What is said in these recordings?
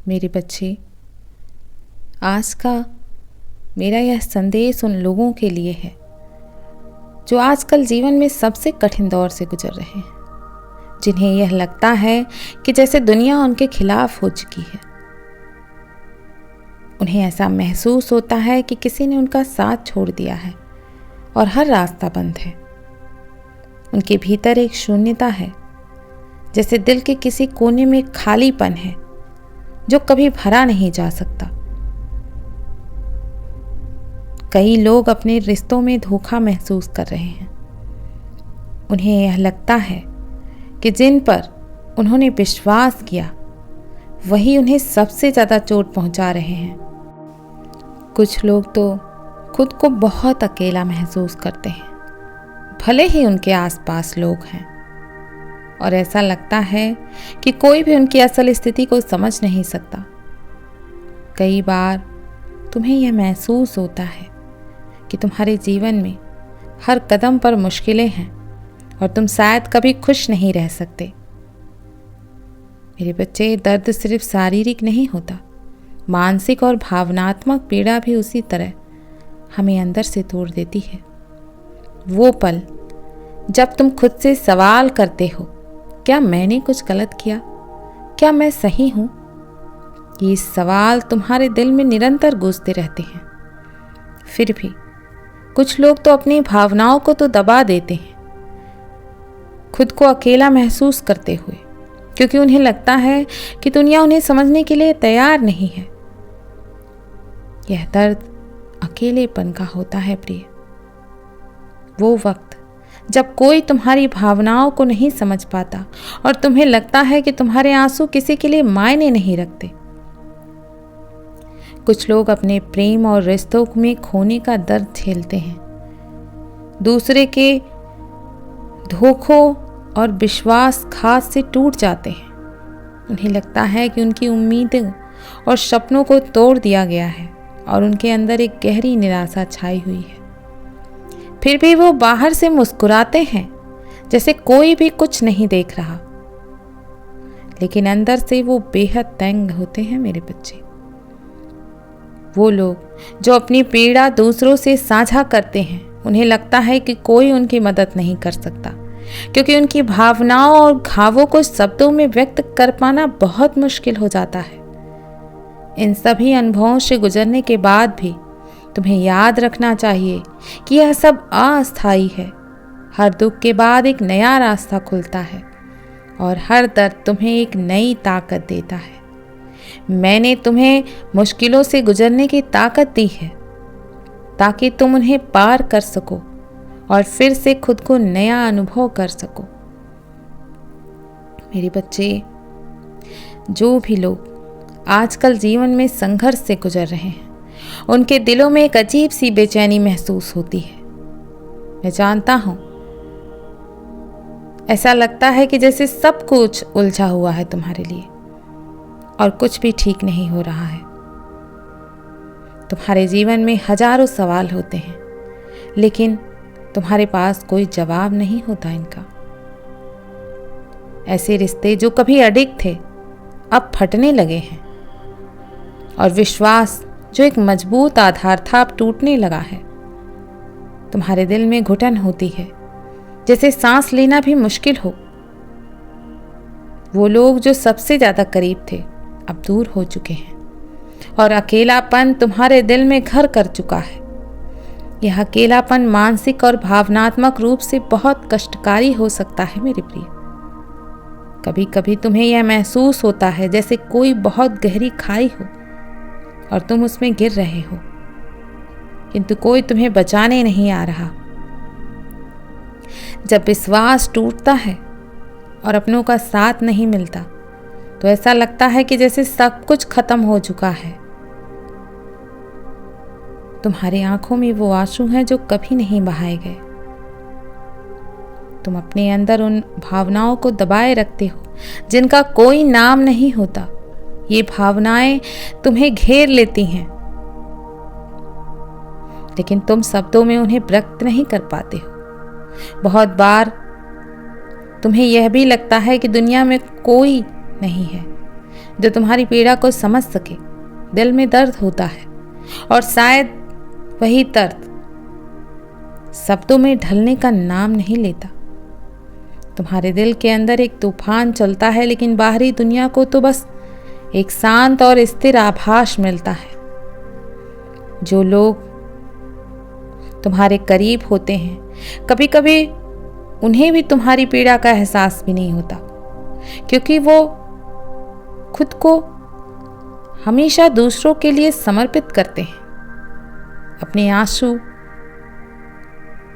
मेरे बच्चे, आज का मेरा यह संदेश उन लोगों के लिए है जो आजकल जीवन में सबसे कठिन दौर से गुजर रहे हैं, जिन्हें यह लगता है कि जैसे दुनिया उनके खिलाफ हो चुकी है। उन्हें ऐसा महसूस होता है कि किसी ने उनका साथ छोड़ दिया है और हर रास्ता बंद है। उनके भीतर एक शून्यता है, जैसे दिल के किसी कोने में खालीपन है जो कभी भरा नहीं जा सकता। कई लोग अपने रिश्तों में धोखा महसूस कर रहे हैं। उन्हें यह लगता है कि जिन पर उन्होंने विश्वास किया वही उन्हें सबसे ज़्यादा चोट पहुंचा रहे हैं। कुछ लोग तो खुद को बहुत अकेला महसूस करते हैं, भले ही उनके आसपास लोग हैं, और ऐसा लगता है कि कोई भी उनकी असल स्थिति को समझ नहीं सकता। कई बार तुम्हें यह महसूस होता है कि तुम्हारे जीवन में हर कदम पर मुश्किलें हैं और तुम शायद कभी खुश नहीं रह सकते। मेरे बच्चे, दर्द सिर्फ शारीरिक नहीं होता, मानसिक और भावनात्मक पीड़ा भी उसी तरह हमें अंदर से तोड़ देती है। वो पल जब तुम खुद से सवाल करते हो, क्या मैंने कुछ गलत किया? क्या मैं सही हूँ? ये सवाल तुम्हारे दिल में निरंतर गूंजते रहते हैं। फिर भी कुछ लोग तो अपनी भावनाओं को तो दबा देते हैं, खुद को अकेला महसूस करते हुए, क्योंकि उन्हें लगता है कि दुनिया उन्हें समझने के लिए तैयार नहीं है। यह दर्द अकेलेपन का होता है प्रिय। वो वक्त जब कोई तुम्हारी भावनाओं को नहीं समझ पाता और तुम्हें लगता है कि तुम्हारे आंसू किसी के लिए मायने नहीं रखते। कुछ लोग अपने प्रेम और रिश्तों में खोने का दर्द झेलते हैं, दूसरे के धोखों और विश्वासघात से टूट जाते हैं। उन्हें लगता है कि उनकी उम्मीदें और सपनों को तोड़ दिया गया है और उनके अंदर एक गहरी निराशा छाई हुई है। फिर भी वो बाहर से मुस्कुराते हैं जैसे कोई भी कुछ नहीं देख रहा, लेकिन अंदर से वो बेहद तंग होते हैं मेरे बच्चे। वो लोग जो अपनी पीड़ा दूसरों से साझा करते हैं, उन्हें लगता है कि कोई उनकी मदद नहीं कर सकता, क्योंकि उनकी भावनाओं और घावों को शब्दों में व्यक्त कर पाना बहुत मुश्किल हो जाता है। इन सभी अनुभवों से गुजरने के बाद भी तुम्हें याद रखना चाहिए कि यह सब अस्थायी है। हर दुख के बाद एक नया रास्ता खुलता है और हर दर्द तुम्हें एक नई ताकत देता है। मैंने तुम्हें मुश्किलों से गुजरने की ताकत दी है ताकि तुम उन्हें पार कर सको और फिर से खुद को नया अनुभव कर सको। मेरे बच्चे, जो भी लोग आजकल जीवन में संघर्ष से गुजर रहे हैं, उनके दिलों में एक अजीब सी बेचैनी महसूस होती है। मैं जानता हूं, ऐसा लगता है कि जैसे सब कुछ उलझा हुआ है तुम्हारे लिए और कुछ भी ठीक नहीं हो रहा है। तुम्हारे जीवन में हजारों सवाल होते हैं, लेकिन तुम्हारे पास कोई जवाब नहीं होता इनका। ऐसे रिश्ते जो कभी अडिग थे अब फटने लगे हैं, और विश्वास जो एक मजबूत आधार था अब टूटने लगा है। तुम्हारे दिल में घुटन होती है, जैसे सांस लेना भी मुश्किल हो। वो लोग जो सबसे ज्यादा करीब थे अब दूर हो चुके हैं और अकेलापन तुम्हारे दिल में घर कर चुका है। यह अकेलापन मानसिक और भावनात्मक रूप से बहुत कष्टकारी हो सकता है मेरे प्रिय। कभी कभी तुम्हें यह महसूस होता है जैसे कोई बहुत गहरी खाई हो और तुम उसमें गिर रहे हो, किंतु कोई तुम्हें बचाने नहीं आ रहा। जब विश्वास टूटता है और अपनों का साथ नहीं मिलता, तो ऐसा लगता है कि जैसे सब कुछ खत्म हो चुका है। तुम्हारी आंखों में वो आंसू हैं जो कभी नहीं बहाए गए। तुम अपने अंदर उन भावनाओं को दबाए रखते हो जिनका कोई नाम नहीं होता। ये भावनाएं तुम्हें घेर लेती हैं, लेकिन तुम शब्दों में उन्हें व्यक्त नहीं कर पाते हो। बहुत बार तुम्हें यह भी लगता है कि दुनिया में कोई नहीं है जो तुम्हारी पीड़ा को समझ सके। दिल में दर्द होता है और शायद वही दर्द शब्दों में ढलने का नाम नहीं लेता। तुम्हारे दिल के अंदर एक तूफान चलता है, लेकिन बाहरी दुनिया को तो बस एक शांत और स्थिर आभास मिलता है। जो लोग तुम्हारे करीब होते हैं, कभी कभी उन्हें भी तुम्हारी पीड़ा का एहसास भी नहीं होता, क्योंकि वो खुद को हमेशा दूसरों के लिए समर्पित करते हैं। अपने आंसू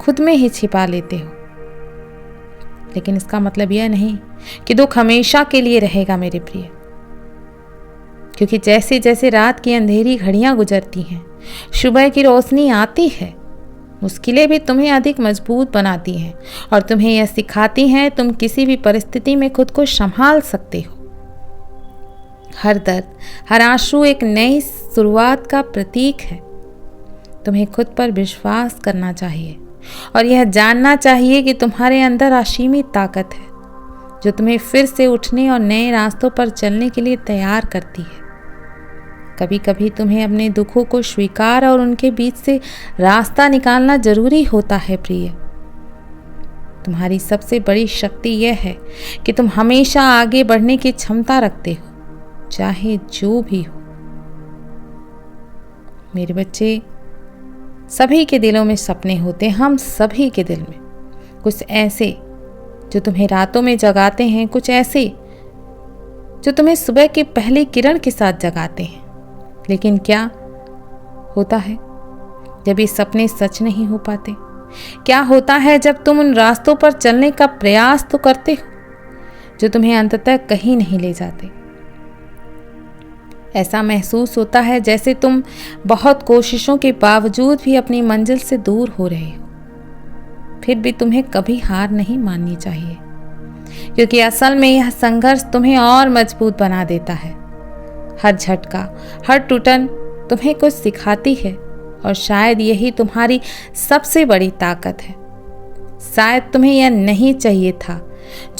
खुद में ही छिपा लेते हो, लेकिन इसका मतलब यह नहीं कि दुख हमेशा के लिए रहेगा मेरे प्रिय, क्योंकि जैसे जैसे रात की अंधेरी घड़ियां गुजरती हैं, सुबह की रोशनी आती है। मुश्किलें भी तुम्हें अधिक मजबूत बनाती हैं और तुम्हें यह सिखाती हैं तुम किसी भी परिस्थिति में खुद को संभाल सकते हो। हर दर्द, हर आंसू एक नई शुरुआत का प्रतीक है। तुम्हें खुद पर विश्वास करना चाहिए और यह जानना चाहिए कि तुम्हारे अंदर असीमित ताकत है, जो तुम्हें फिर से उठने और नए रास्तों पर चलने के लिए तैयार करती है। कभी कभी तुम्हें अपने दुखों को स्वीकार और उनके बीच से रास्ता निकालना जरूरी होता है प्रिय। तुम्हारी सबसे बड़ी शक्ति यह है कि तुम हमेशा आगे बढ़ने की क्षमता रखते हो, चाहे जो भी हो। मेरे बच्चे, सभी के दिलों में सपने होते हैं, हम सभी के दिल में। कुछ ऐसे जो तुम्हें रातों में जगाते हैं, कुछ ऐसे जो तुम्हें सुबह की पहली किरण के साथ जगाते हैं। लेकिन क्या होता है जब ये सपने सच नहीं हो पाते? क्या होता है जब तुम उन रास्तों पर चलने का प्रयास तो करते हो जो तुम्हें अंततः कहीं नहीं ले जाते? ऐसा महसूस होता है जैसे तुम बहुत कोशिशों के बावजूद भी अपनी मंजिल से दूर हो रहे हो। फिर भी तुम्हें कभी हार नहीं माननी चाहिए, क्योंकि असल में यह संघर्ष तुम्हें और मजबूत बना देता है। हर झटका, हर टूटन तुम्हें कुछ सिखाती है और शायद यही तुम्हारी सबसे बड़ी ताकत है। शायद तुम्हें यह नहीं चाहिए था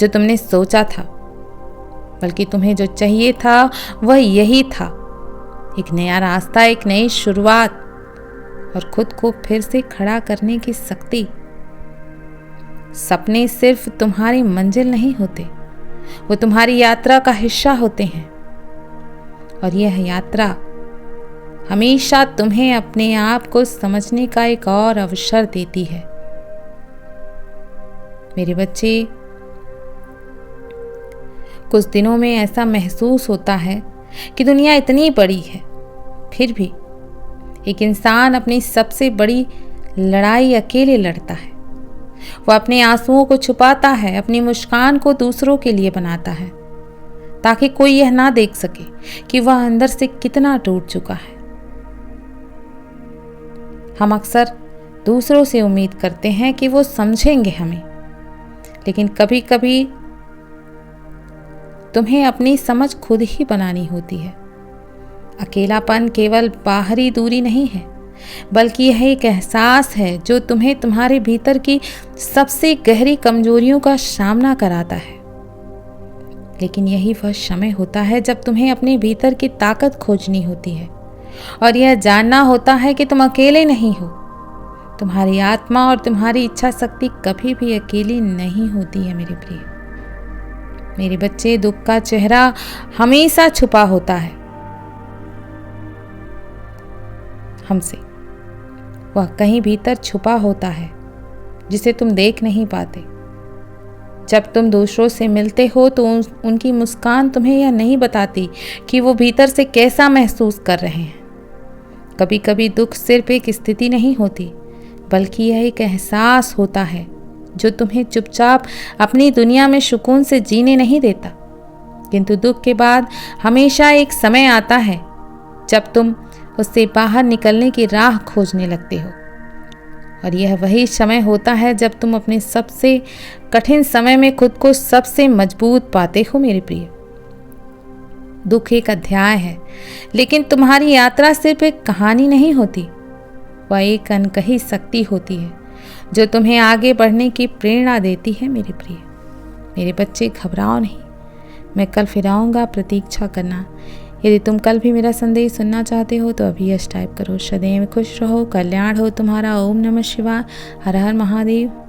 जो तुमने सोचा था, बल्कि तुम्हें जो चाहिए था वह यही था, एक नया रास्ता, एक नई शुरुआत और खुद को फिर से खड़ा करने की शक्ति। सपने सिर्फ तुम्हारी मंजिल नहीं होते, वो तुम्हारी यात्रा का हिस्सा होते हैं और यह यात्रा हमेशा तुम्हें अपने आप को समझने का एक और अवसर देती है। मेरे बच्चे, कुछ दिनों में ऐसा महसूस होता है कि दुनिया इतनी बड़ी है, फिर भी एक इंसान अपनी सबसे बड़ी लड़ाई अकेले लड़ता है। वह अपने आंसुओं को छुपाता है, अपनी मुस्कान को दूसरों के लिए बनाता है, ताकि कोई यह ना देख सके कि वह अंदर से कितना टूट चुका है। हम अक्सर दूसरों से उम्मीद करते हैं कि वो समझेंगे हमें, लेकिन कभी कभी तुम्हें अपनी समझ खुद ही बनानी होती है। अकेलापन केवल बाहरी दूरी नहीं है, बल्कि यह एक एहसास है जो तुम्हें तुम्हारे भीतर की सबसे गहरी कमजोरियों का सामना कराता है। लेकिन यही वह समय होता है जब तुम्हें अपने भीतर की ताकत खोजनी होती है और यह जानना होता है कि तुम अकेले नहीं हो। तुम्हारी आत्मा और तुम्हारी इच्छा शक्ति कभी भी अकेली नहीं होती है मेरे प्रिय। मेरे बच्चे, दुख का चेहरा हमेशा छुपा होता है हमसे। वह कहीं भीतर छुपा होता है जिसे तुम देख नहीं पाते। जब तुम दूसरों से मिलते हो तो उनकी मुस्कान तुम्हें यह नहीं बताती कि वो भीतर से कैसा महसूस कर रहे हैं। कभी कभी दुख सिर्फ एक स्थिति नहीं होती, बल्कि यह एक एहसास होता है जो तुम्हें चुपचाप अपनी दुनिया में सुकून से जीने नहीं देता। किंतु दुख के बाद हमेशा एक समय आता है जब तुम उससे बाहर निकलने की राह खोजने लगते हो, और यह वही समय होता है जब तुम अपने सबसे कठिन समय में खुद को सबसे मजबूत पाते हो मेरे प्रिय। दुख एक अध्याय है, लेकिन तुम्हारी यात्रा सिर्फ एक कहानी नहीं होती, वह एक अनकही शक्ति होती है जो तुम्हें आगे बढ़ने की प्रेरणा देती है मेरे प्रिय। मेरे बच्चे, घबराओ नहीं, मैं कल फिर आऊँगा, प्रतीक्षा करना। यदि तुम कल भी मेरा संदेश सुनना चाहते हो तो अभी यश टाइप करो। सदैव खुश रहो, कल्याण हो तुम्हारा। ओम नमः शिवाय। हर हर महादेव।